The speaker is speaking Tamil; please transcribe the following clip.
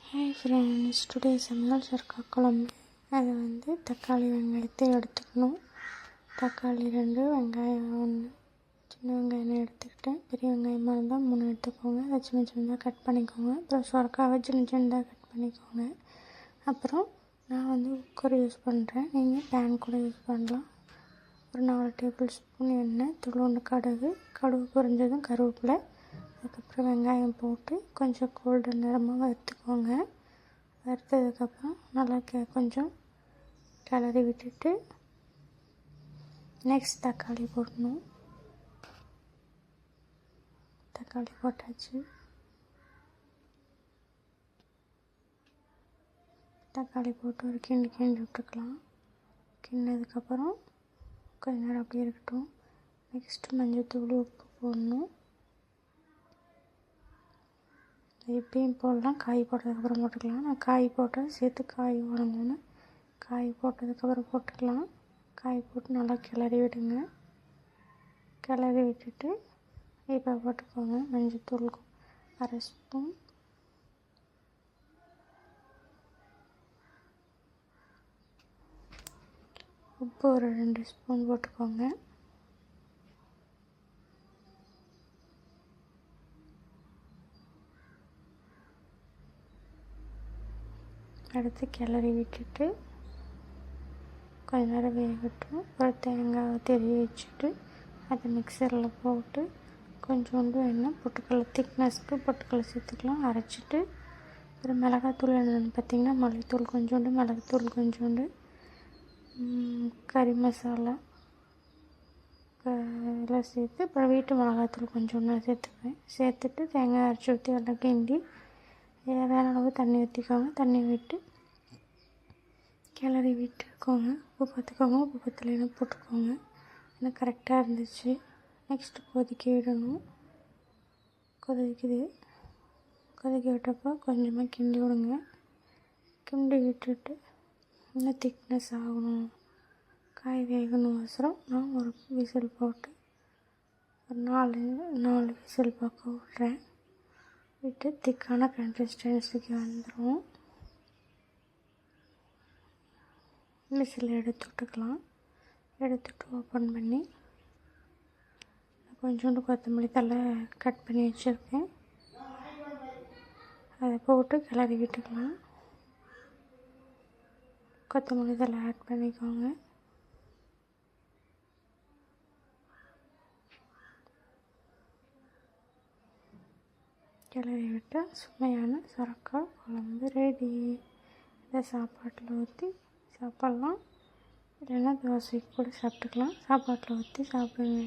ஹாய் ஃப்ரெண்ட்ஸ், டுடே சமையல் சுரக்கா குழம்பு. அதை தக்காளி வெங்காயத்தை எடுத்துக்கணும். தக்காளி 2, வெங்காயம் 1, சின்ன வெங்காயம் எடுத்துக்கிட்டேன். பெரிய வெங்காயமாக இருந்தால் 3 எடுத்துக்கோங்க. அதை சின்ன சின்னதாக கட் பண்ணிக்கோங்க. அப்புறம் சுரக்காவை சின்ன சின்னதாக கட் பண்ணிக்கோங்க. அப்புறம் நான் குக்கர் யூஸ் பண்ணுறேன். நீங்கள் பேன் கூட யூஸ் பண்ணலாம். ஒரு 4 டேபிள் ஸ்பூன் எண்ணெய், துளுண்டு கடுகு பொரிஞ்சதும் கருவேப்பிலை, அதுக்கப்புறம் வெங்காயம் போட்டு கொஞ்சம் கோல்டன் நிறமாக வறுத்துக்கோங்க. வறுத்ததுக்கப்புறம் நல்லா கொஞ்சம் கிளறி விட்டுட்டு நெக்ஸ்ட் தக்காளி போடணும். தக்காளி போட்டாச்சு. தக்காளி போட்டு ஒரு கிண்டி விட்டுக்கலாம். கிண்டினதுக்கப்புறம் கொஞ்ச நேரம் அப்படியே இருக்கட்டும். நெக்ஸ்ட்டு மஞ்சள்தூள், உப்பு போடணும். எப்பயும் போடலாம், காய் போட்டதுக்கப்புறம் போட்டுக்கலாம். நான் காய் போட்டால் சேர்த்து காய் வணங்கணும். காய் போட்டதுக்கப்புறம் போட்டுக்கலாம். காய் போட்டு நல்லா கிளறி விடுங்க. கிளறி விட்டுட்டு இப்போ போட்டுக்கோங்க. மஞ்சள்தூள் 1/2 ஸ்பூன், உப்பு ஒரு 2 ஸ்பூன் போட்டுக்கோங்க. அடுத்து கிளறி விட்டுட்டு கொஞ்ச நேரம் வேகட்டும். அப்புறம் தேங்காவை திருவி வச்சுட்டு அதை மிக்சரில் போட்டு கொஞ்சோண்டு எண்ணெய், பொட்டுக்கடலை திக்னஸ்க்கு பொட்டுக்கடலை சேர்த்துக்கலாம், அரைச்சிட்டு. அப்புறம் மிளகாத்தூள் என்னென்னு பார்த்திங்கன்னா மல்லித்தூள் கொஞ்சோண்டு, மிளகுத்தூள் கொஞ்சோண்டு, கறி மசாலா எல்லாம் சேர்த்து, அப்புறம் வீட்டு மிளகாத்தூள் கொஞ்சோண்டு சேர்த்துப்பேன். சேர்த்துட்டு தேங்காய் அரைச்சி ஊற்றி எல்லாம் கிண்டி தேவையான அளவு தண்ணி ஊற்றிக்கோங்க. தண்ணி விட்டு கிளறி விட்டுக்கோங்க. உப்பு பார்த்துக்கோங்க. உப்பு பத்தலைன்னா போட்டுக்கோங்க. எனக்கு கரெக்டாக இருந்துச்சு. நெக்ஸ்ட்டு கொதிக்க விடணும். கொதிக்க விட்டப்போ கொஞ்சமாக கிண்டி விடுங்க. கிண்டி விட்டுட்டு இன்னும் திக்னஸ் ஆகணும், காய் வேகணும் அவசரம். நான் ஒரு விசில் போட்டு ஒரு 4 விசில் பக்கம் விட்றேன். விட்டு திக்கான கன்சிஸ்டன்சிக்கு வந்துடும். விசில் எடுத்து விட்டுக்கலாம். எடுத்துட்டு ஓப்பன் பண்ணி கொஞ்சோண்டு கொத்தமல்லி தழை கட் பண்ணி வச்சுருக்கேன். அதை போட்டு கிளறி விட்டுக்கலாம். கொத்தமல்லி தழை ஆட் பண்ணிக்கோங்க. கிளறி விட்டால் சுவையான சுரக்காய் குழம்பு ரெடி. இதை சாப்பாட்டில் ஊற்றி சாப்பிட்லாம், இல்லைன்னா தோசைக்கு கூட சாப்பிட்டுக்கலாம். சாப்பாட்டில் ஊற்றி சாப்பிடுங்க.